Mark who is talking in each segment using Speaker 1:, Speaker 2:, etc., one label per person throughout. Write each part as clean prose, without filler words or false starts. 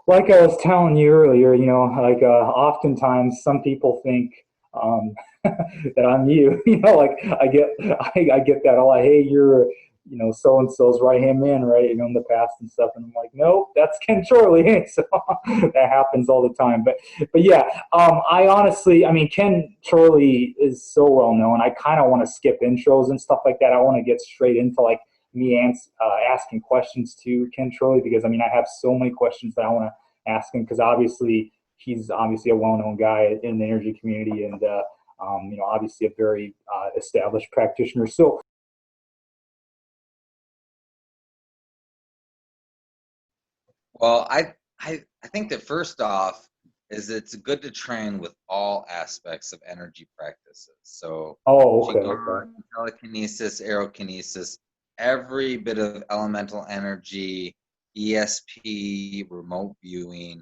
Speaker 1: like I was telling you earlier, like oftentimes some people think um, that I'm you. Like I get that a lot. Hey, you're so and so's right hand man, right? In the past and stuff, and I'm like, nope, that's Ken Chorley. So that happens all the time. But yeah, I honestly, I mean, Ken Chorley is so well known. I kind of want to skip intros and stuff like that. I want to get straight into like asking questions to Ken Chorley because I mean I have so many questions that I want to ask him because obviously he's obviously a well-known guy in the energy community and obviously a very established practitioner. So
Speaker 2: Well, I think that first off is it's good to train with all aspects of energy practices. So
Speaker 1: oh, okay, okay.
Speaker 2: Qigong, telekinesis, aerokinesis, every bit of elemental energy, ESP, remote viewing,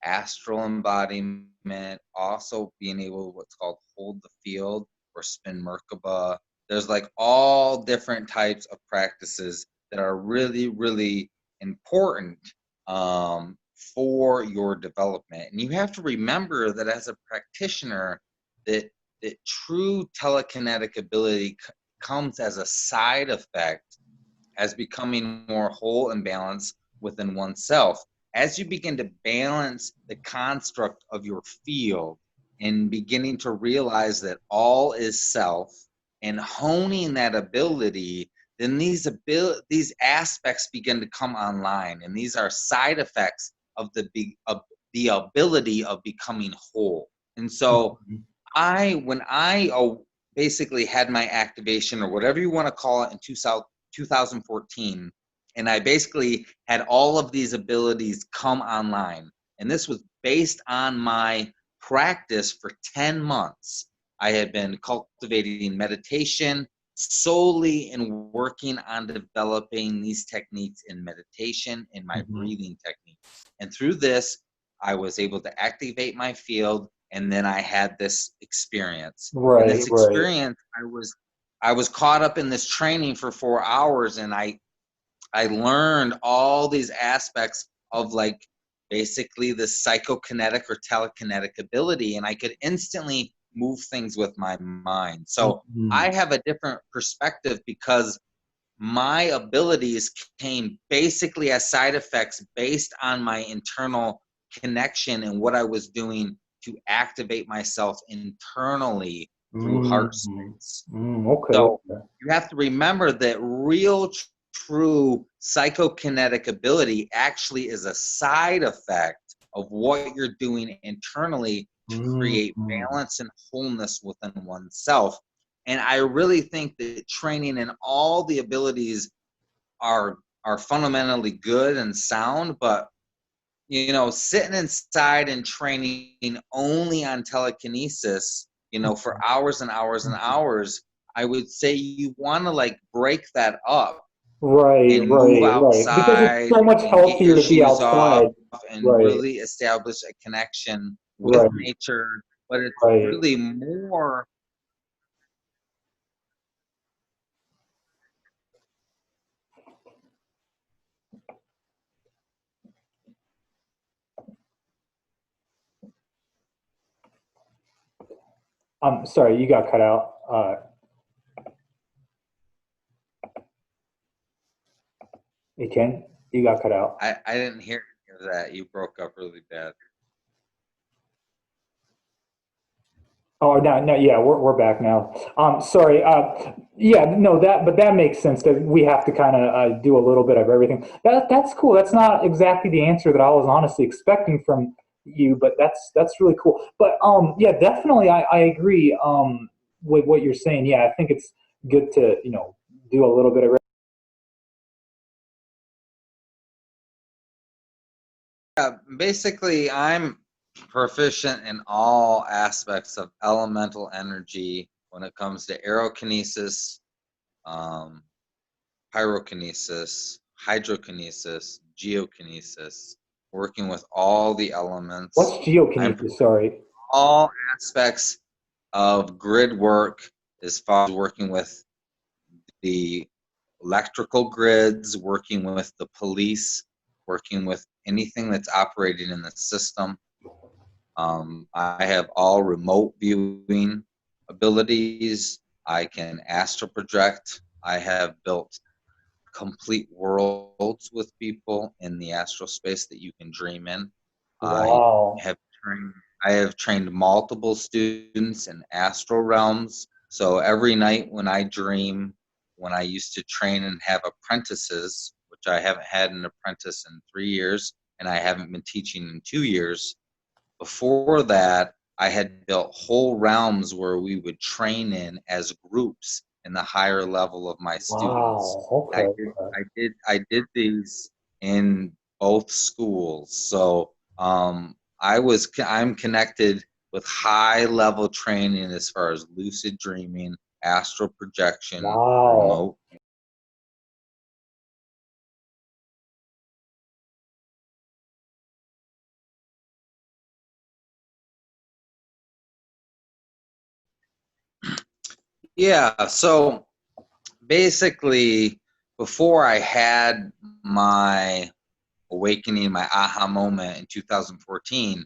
Speaker 2: astral embodiment, also being able to what's called hold the field or spin Merkaba. There's like all different types of practices that are really, really important for your development. And you have to remember that as a practitioner, that true telekinetic ability comes as a side effect as becoming more whole and balanced within oneself. As you begin to balance the construct of your field and beginning to realize that all is self and honing that ability, then these aspects begin to come online, and these are side effects of the ability of becoming whole. And so when I basically had my activation or whatever you want to call it in 2014, and I basically had all of these abilities come online, and this was based on my practice for 10 months. I had been cultivating meditation solely in working on developing these techniques in meditation and my
Speaker 1: Mm-hmm.
Speaker 2: breathing technique. And through this, I was able to activate my field, and then I had this experience. And
Speaker 1: Right,
Speaker 2: this
Speaker 1: right.
Speaker 2: experience, I was caught up in this training for 4 hours, and I learned all these aspects of like basically the psychokinetic or telekinetic ability, and I could instantly move things with my mind. So
Speaker 1: Mm-hmm.
Speaker 2: I have a different perspective because my abilities came basically as side effects based on my internal connection and what I was doing to activate myself internally through heart
Speaker 1: Mm-hmm.
Speaker 2: space.
Speaker 1: Okay,
Speaker 2: So
Speaker 1: okay.
Speaker 2: you have to remember that real, true psychokinetic ability actually is a side effect of what you're doing internally to create
Speaker 1: Mm-hmm.
Speaker 2: balance and wholeness within oneself. And I really think that training in all the abilities are fundamentally good and sound, but sitting inside and training only on telekinesis, for hours and hours and hours, I would say you want to like break that up
Speaker 1: Right,
Speaker 2: and move
Speaker 1: right, right. Because it's
Speaker 2: outside
Speaker 1: so much
Speaker 2: and get
Speaker 1: healthier
Speaker 2: your
Speaker 1: to be
Speaker 2: shoes
Speaker 1: outside.
Speaker 2: off and
Speaker 1: Right,
Speaker 2: really establish a connection with
Speaker 1: right,
Speaker 2: nature. But it's
Speaker 1: right.
Speaker 2: really more.
Speaker 1: I'm sorry, you got cut out. You can? You got cut out.
Speaker 2: I didn't hear that. You broke up really bad.
Speaker 1: Oh, no, no, yeah, we're back now. Sorry. Yeah, no, but that makes sense that we have to kind of do a little bit of everything. That's cool. That's not exactly the answer that I was honestly expecting from you, but that's really cool. But yeah, definitely, I agree with what you're saying. Yeah, I think it's good to do a little bit of.
Speaker 2: Yeah, basically, I'm proficient in all aspects of elemental energy when it comes to aerokinesis, um, pyrokinesis, hydrokinesis, geokinesis, working with all the
Speaker 1: What's
Speaker 2: elements. I'm
Speaker 1: geokinesis? Sorry.
Speaker 2: all aspects of grid work as far as working with the electrical grids, working with the police, working with anything that's operating in the system. I have all remote viewing abilities. I can astral project. I have built complete worlds with people in the astral space that you can dream in. I
Speaker 1: Wow.
Speaker 2: have trained I have trained multiple students in astral realms. So every night when I dream, when I used to train and have apprentices, which I haven't had an apprentice in 3 years, and I haven't been teaching in 2 years. Before that, I had built whole realms where we would train in as groups in the higher level of my students.
Speaker 1: Wow. Okay.
Speaker 2: I did these in both schools. So I'm connected with high level training as far as lucid dreaming, astral projection,
Speaker 1: Wow.
Speaker 2: remote. Yeah, so basically before I had my awakening, my aha moment in 2014,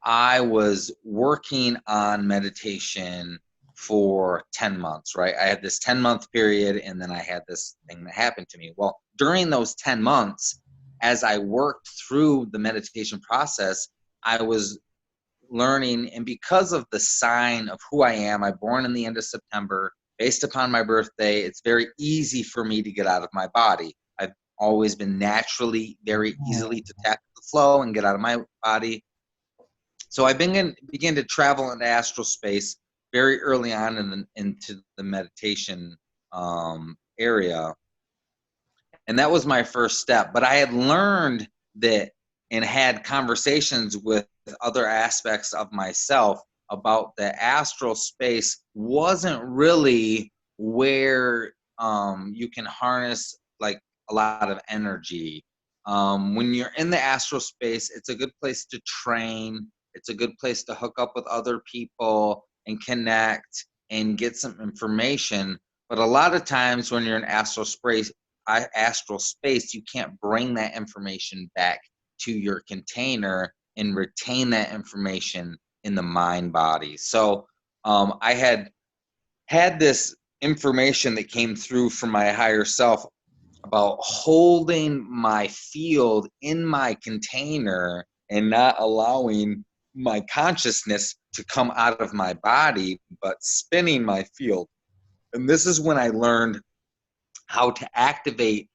Speaker 2: I was working on meditation for 10 months, right? I had this 10-month period, and then I had this thing that happened to me. Well, during those 10 months, as I worked through the meditation process, I was learning, and because of the sign of who I am, I'm born in the end of September. Based upon my birthday, it's very easy for me to get out of my body. I've always been naturally very easily to tap the flow and get out of my body. So I began to travel into astral space very early on into the meditation area. And that was my first step. But I had learned that and had conversations with other aspects of myself about the astral space wasn't really where you can harness like a lot of energy. When you're in the astral space, it's a good place to train. It's a good place to hook up with other people and connect and get some information. But a lot of times when you're in astral space, you can't bring that information back to your container and retain that information in the mind body. So I had this information that came through from my higher self about holding my field in my container and not allowing my consciousness to come out of my body, but spinning my field. And this is when I learned how to activate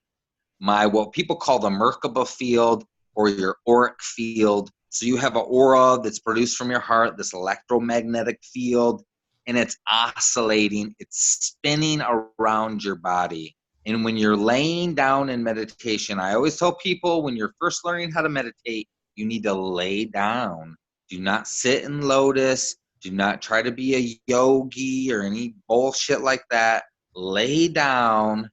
Speaker 2: my what people call the Merkaba field or your auric field. So you have an aura that's produced from your heart, this electromagnetic field, and it's oscillating, it's spinning around your body. And when you're laying down in meditation, I always tell people when you're first learning how to meditate, you need to lay down. Do not sit in lotus. Do not try to be a yogi or any bullshit like that. Lay down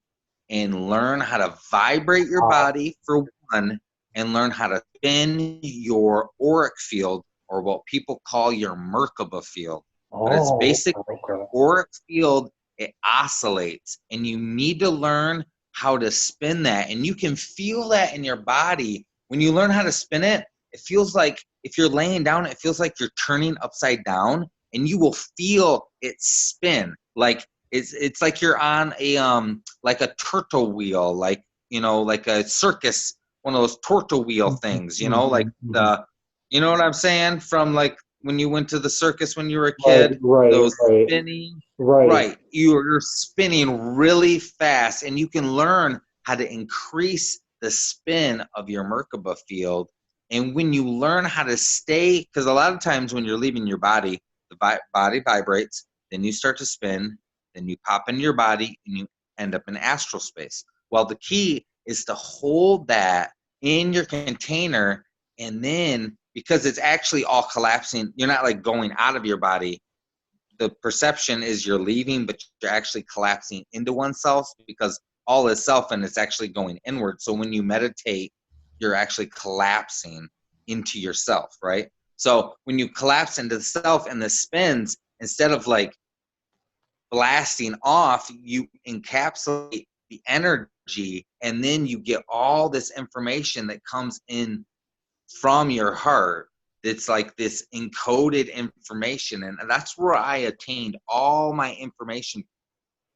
Speaker 2: and learn how to vibrate your
Speaker 1: Wow.
Speaker 2: body for one, and learn how to spin your auric field, or what people call your Merkaba field. But it's
Speaker 1: Oh,
Speaker 2: basically your
Speaker 1: okay.
Speaker 2: auric field, it oscillates, and you need to learn how to spin that. And you can feel that in your body. When you learn how to spin it, it feels like if you're laying down, it feels like you're turning upside down, and you will feel it spin. Like it's like you're on a like a turtle wheel, like like a circus, one of those turtle wheel things, like the you know what I'm saying? From like when you went to the circus when you were a
Speaker 1: Right,
Speaker 2: kid,
Speaker 1: right,
Speaker 2: those
Speaker 1: right,
Speaker 2: spinning,
Speaker 1: right.
Speaker 2: right. You're spinning really fast, and you can learn how to increase the spin of your Merkaba field. And when you learn how to stay, because a lot of times when you're leaving your body, the body vibrates, then you start to spin, then you pop into your body, and you end up in astral space. Well, the key is to hold that in your container, and then because it's actually all collapsing, you're not like going out of your body. The perception is you're leaving, but you're actually collapsing into oneself because all is self and it's actually going inward. So when you meditate, you're actually collapsing into yourself, right? So when you collapse into the self and the spins, instead of like blasting off, you encapsulate the energy, and then you get all this information that comes in from your heart. It's like this encoded information. And that's where I attained all my information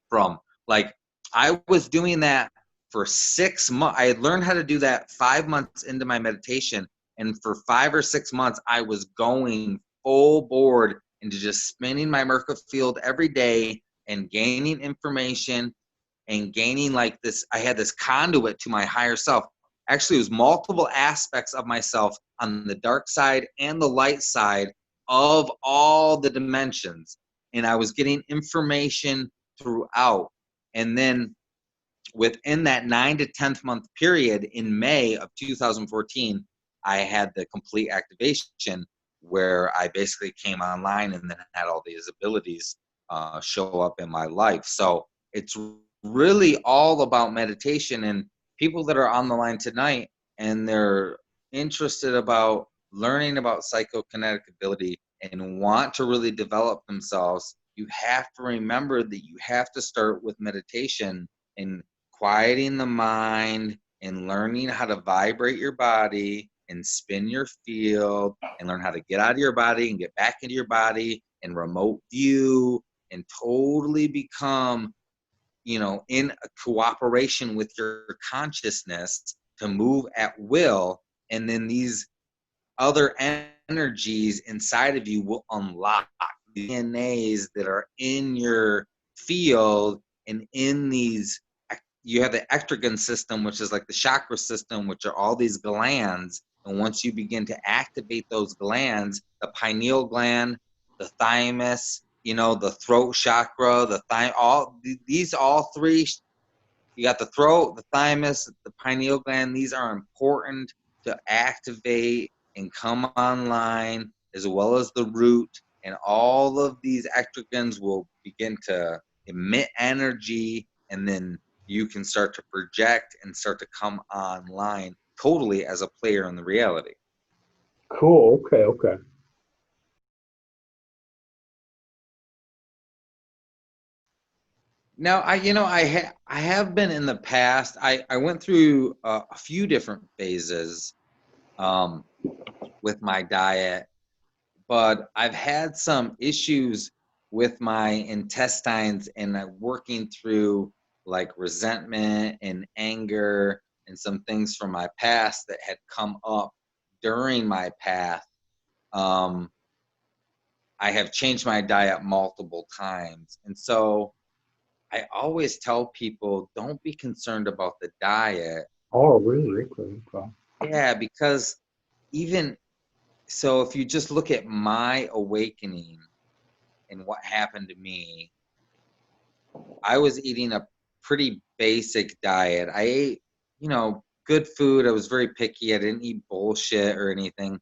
Speaker 2: from. Like, I was doing that for 6 months. I had learned how to do that 5 months into my meditation. And for 5 or 6 months, I was going full board into just spinning my Merkaba field every day and gaining information and gaining like this. I had this conduit to my higher self. Actually, it was multiple aspects of myself on the dark side and the light side of all the dimensions. And I was getting information throughout. And then within that 9 to 10th month period in May of 2014, I had the complete activation where I basically came online and then had all these abilities show up in my life. So it's really all about meditation. And people that are on the line tonight and they're interested about learning about psychokinetic ability and want to really develop themselves, you have to remember that you have to start with meditation and quieting the mind and learning how to vibrate your body and spin your field and learn how to get out of your body and get back into your body and remote view and totally become, you know, in a cooperation with your consciousness to move at will. And then these other energies inside of you will unlock the DNAs that are in your field and in these. You have the ectrogen system, which is like the chakra system, which are all these glands. And once you begin to activate those glands, the pineal gland, the thymus, you know, the throat chakra, the all three, you got the throat, the thymus, the pineal gland. These are important to activate and come online, as well as the root. And all of these ectrogens will begin to emit energy, and then you can start to project and start to come online totally as a player in the reality.
Speaker 1: Cool. Okay. Okay.
Speaker 2: Now, I have been in the past. I went through a few different phases with my diet, but I've had some issues with my intestines and working through like resentment and anger and some things from my past that had come up during my path. Um, I have changed my diet multiple times. And so I always tell people, don't be concerned about the diet.
Speaker 1: Oh, really? Okay. Okay.
Speaker 2: Yeah, because even so, if you just look at my awakening and what happened to me, I was eating a pretty basic diet. I ate, you know, good food. I was very picky. I didn't eat bullshit or anything,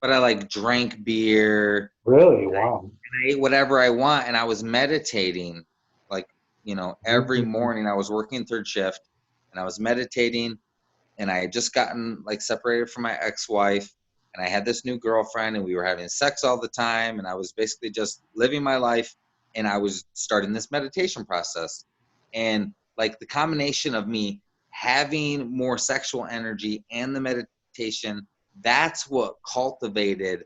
Speaker 2: but I like drank beer.
Speaker 1: Really? Wow.
Speaker 2: I ate whatever I want, and I was meditating, like, you know, every morning. I was working third shift, and I was meditating, and I had just gotten like separated from my ex-wife, and I had this new girlfriend, and we were having sex all the time, and I was basically just living my life, and I was starting this meditation process. And like the combination of me having more sexual energy and the meditation, that's what cultivated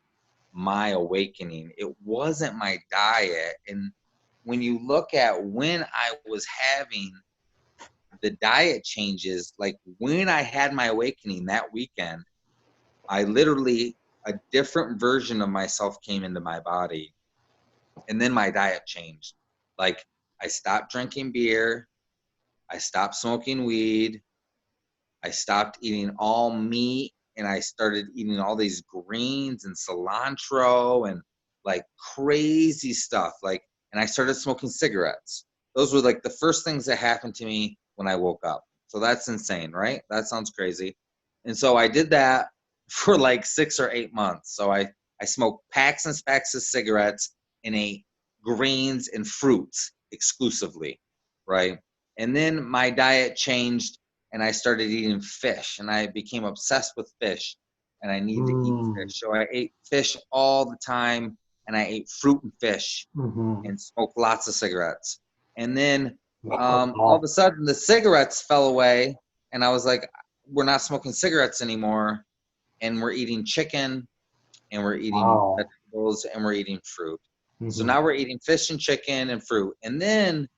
Speaker 2: my awakening. It wasn't my diet. And when you look at when I was having the diet changes, like when I had my awakening that weekend, I literally, a different version of myself came into my body. And then my diet changed. Like, I stopped drinking beer, I stopped smoking weed, I stopped eating all meat, and I started eating all these greens and cilantro and like crazy stuff. Like, and I started smoking cigarettes. Those were like the first things that happened to me when I woke up. So that's insane, right? That sounds crazy. And so I did that for like 6 or 8 months. So I smoked packs and packs of cigarettes and ate greens and fruits exclusively, right? And then my diet changed and I started eating fish, and I became obsessed with fish, and I needed to eat
Speaker 1: Mm.
Speaker 2: fish. So I ate fish all the time, and I ate fruit and fish
Speaker 1: Mm-hmm.
Speaker 2: and smoked lots of cigarettes. And then all of
Speaker 1: Wow.
Speaker 2: a sudden, the cigarettes fell away, and I was like, we're not smoking cigarettes anymore. and we're eating chicken, and we're eating
Speaker 1: Wow.
Speaker 2: vegetables, and we're eating fruit. So
Speaker 1: Hmm.
Speaker 2: now we're eating fish and chicken and fruit. And then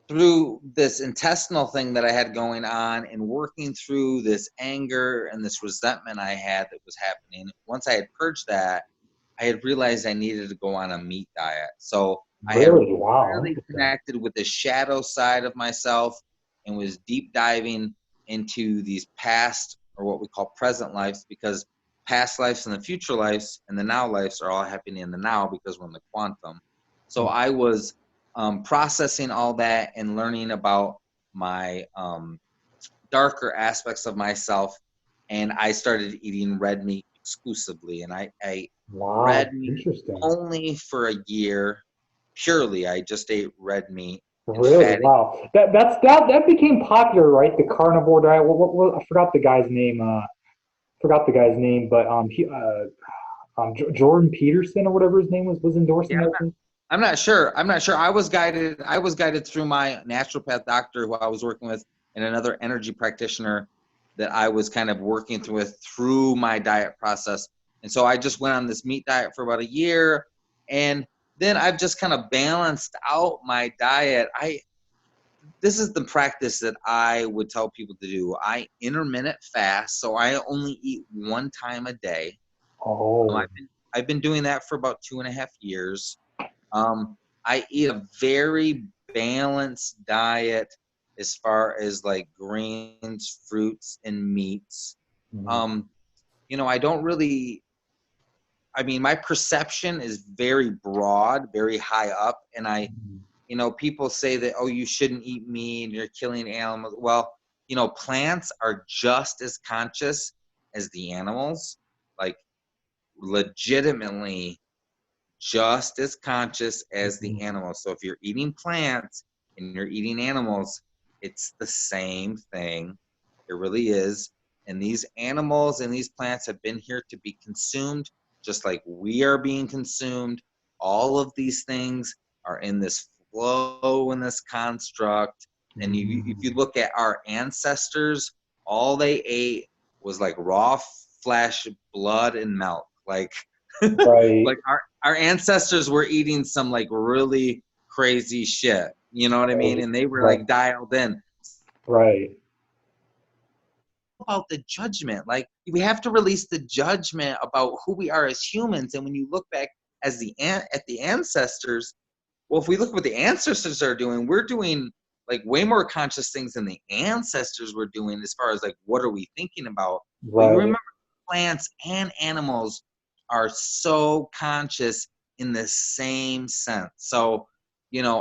Speaker 2: through this intestinal thing that I had going on and working through this anger and this resentment I had that was happening, once I had purged that, I had realized I needed to go on a meat diet. So I had
Speaker 1: Really? Wow.
Speaker 2: really
Speaker 1: Interesting.
Speaker 2: connected with the shadow side of myself and was deep diving into these past, or what we call present lives, because past lives and the future lives and the now lives are all happening in the now because we're in the quantum. So I was processing all that and learning about my darker aspects of myself, and I started eating red meat exclusively. And I ate
Speaker 1: Wow.
Speaker 2: red meat
Speaker 1: Interesting.
Speaker 2: only for a year. Purely, I just ate red meat and
Speaker 1: Really?
Speaker 2: fatty.
Speaker 1: Wow. That became popular, right? The carnivore diet. I forgot the guy's name. Forgot the guy's name, but Jordan Peterson or whatever his name was endorsing
Speaker 2: Yeah,
Speaker 1: that thing.
Speaker 2: I'm not sure. I'm not sure. I was guided. I was guided through my naturopath doctor, who I was working with, and another energy practitioner that I was kind of working through my diet process. And so I just went on this meat diet for about a year, and then I've just kind of balanced out my diet. This is the practice that I would tell people to do. I intermittent fast, so I only eat one time a day.
Speaker 1: Oh.
Speaker 2: I've been doing that for about 2.5 years. I eat a very balanced diet as far as like grains, fruits, and meats.
Speaker 1: Mhm.
Speaker 2: Um, I don't really, I mean, my perception is very broad, very high up. And people say that, oh, you shouldn't eat meat and you're killing animals. Well, plants are just as conscious as the animals, like legitimately just as conscious as the
Speaker 1: Mhm.
Speaker 2: animals. So if you're eating plants and you're eating animals, it's the same thing. It really is. And these animals and these plants have been here to be consumed, just like we are being consumed. All of these things are in this flow, in this construct. And if you
Speaker 1: Mhm.
Speaker 2: look at our ancestors, all they ate was like raw flesh, blood, and milk. Like,
Speaker 1: Right.
Speaker 2: like our ancestors were eating some like really crazy shit. You know what I mean?
Speaker 1: Right.
Speaker 2: And they were
Speaker 1: Right.
Speaker 2: like dialed in.
Speaker 1: Right.
Speaker 2: About the judgment, like we have to release the judgment about who we are as humans. And when you look back as at the ancestors, well, if we look at what the ancestors are doing, we're doing like way more conscious things than the ancestors were doing as far as like what are we thinking about. But you
Speaker 1: Right.
Speaker 2: remember, plants and animals are so conscious in the same sense. So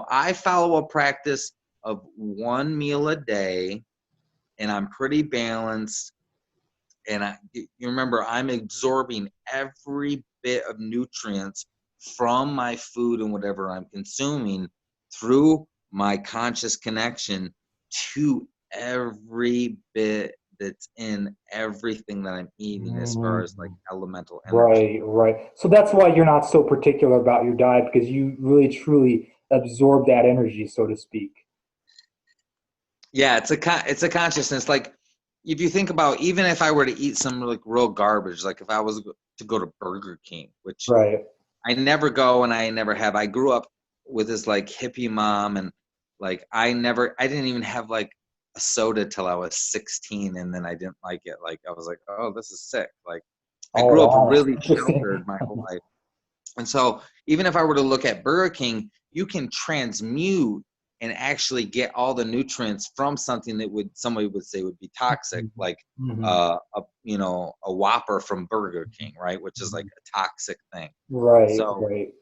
Speaker 2: I follow a practice of one meal a day, and I'm pretty balanced. And you remember, I'm absorbing every bit of nutrients from my food and whatever I'm consuming through my conscious connection to every bit that's in everything that I'm eating as far as like
Speaker 1: Mhm.
Speaker 2: elemental energy.
Speaker 1: Right. Right. So that's why you're not so particular about your diet because you really truly absorb that energy, so to speak.
Speaker 2: Yeah, it's a consciousness. Like if you think about, even if I were to eat some like real garbage, like if I was to go to Burger King, which
Speaker 1: Right.
Speaker 2: I never go and I never have. I grew up with this like hippie mom, and like I didn't even have like a soda till I was 16, and then I didn't like it. Like I was like, oh, this is sick. Like I
Speaker 1: Oh
Speaker 2: grew up
Speaker 1: wow.
Speaker 2: really
Speaker 1: Interesting.
Speaker 2: sheltered my whole life. And so even if I were to look at Burger King, you can transmute and actually get all the nutrients from something that somebody would say would be toxic, like
Speaker 1: Mhm.
Speaker 2: a Whopper from Burger King, right? Which is like
Speaker 1: Mhm.
Speaker 2: a toxic thing.
Speaker 1: Right.
Speaker 2: So
Speaker 1: Right.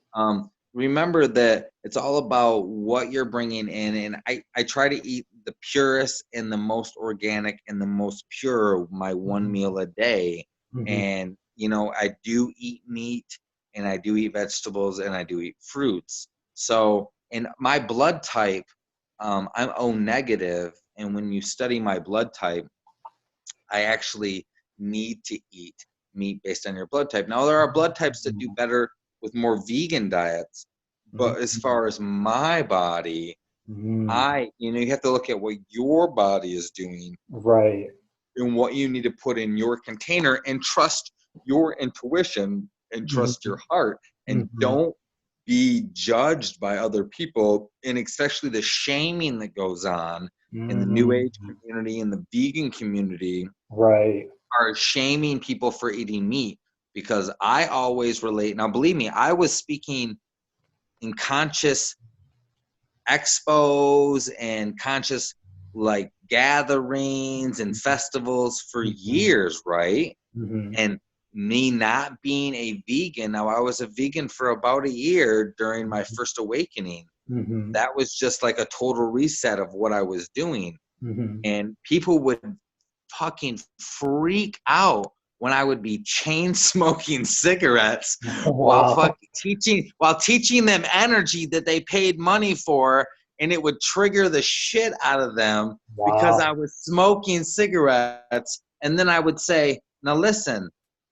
Speaker 2: remember that it's all about what you're bringing in. And I try to eat the purest and the most organic and the most pure my one
Speaker 1: Mhm.
Speaker 2: meal a day.
Speaker 1: Mhm.
Speaker 2: And, I do eat meat, and I do eat vegetables, and I do eat fruits. So, in my blood type, I'm O negative. And when you study my blood type, I actually need to eat meat based on your blood type. Now, there are blood types that do better with more vegan diets, but as
Speaker 1: Mhm.
Speaker 2: far as my body,
Speaker 1: Mhm.
Speaker 2: you have to look at what your body is doing.
Speaker 1: Right.
Speaker 2: and what you need to put in your container, and trust your intuition and trust your heart, and don't be judged by other people, and especially the shaming that goes on in the New Age community and the vegan community.
Speaker 1: Right.
Speaker 2: Are shaming people for eating meat, because I always relate. Now, believe me, I was speaking in conscious expos and conscious like gatherings and festivals for years, right? And me not being a vegan, now I was a vegan for about a year during my first awakening. That was just like a total reset of what I was doing. And people would fucking freak out when I would be chain smoking cigarettes while teaching them energy that they paid money for, and it would trigger the shit out of them because I was smoking cigarettes. And then I would say, now listen,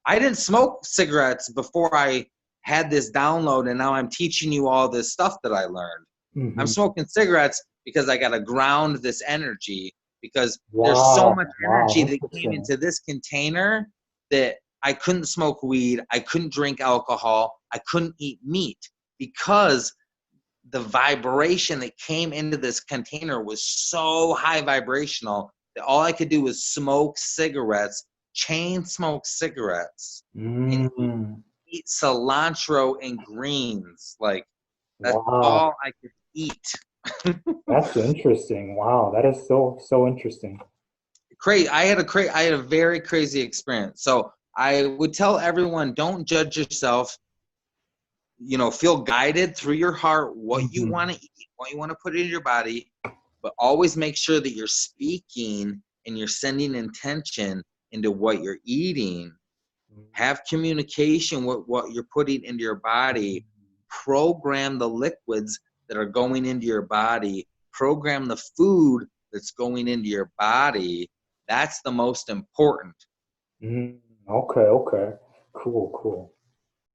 Speaker 2: I didn't smoke cigarettes before I had this download, and now I'm teaching you all this stuff that I learned. I'm smoking cigarettes because I got to ground this energy, because there's so much energy that came into this container that I couldn't smoke weed, I couldn't drink alcohol, I couldn't eat meat, because the vibration that came into this container was so high vibrational that all I could do was smoke cigarettes, chain smoke cigarettes, and eat cilantro and greens. Like, that's all I could eat.
Speaker 1: That's interesting. Wow, that is so interesting.
Speaker 2: I had a very crazy experience. So I would tell everyone, don't judge yourself. You know, feel guided through your heart what you want to eat, what you want to put in your body, but always make sure that you're speaking and you're sending intention into what you're eating. Have communication with what you're putting into your body. Program the liquids that are going into your body. Program the food that's going into your body. That's the most important.
Speaker 1: Okay. Cool.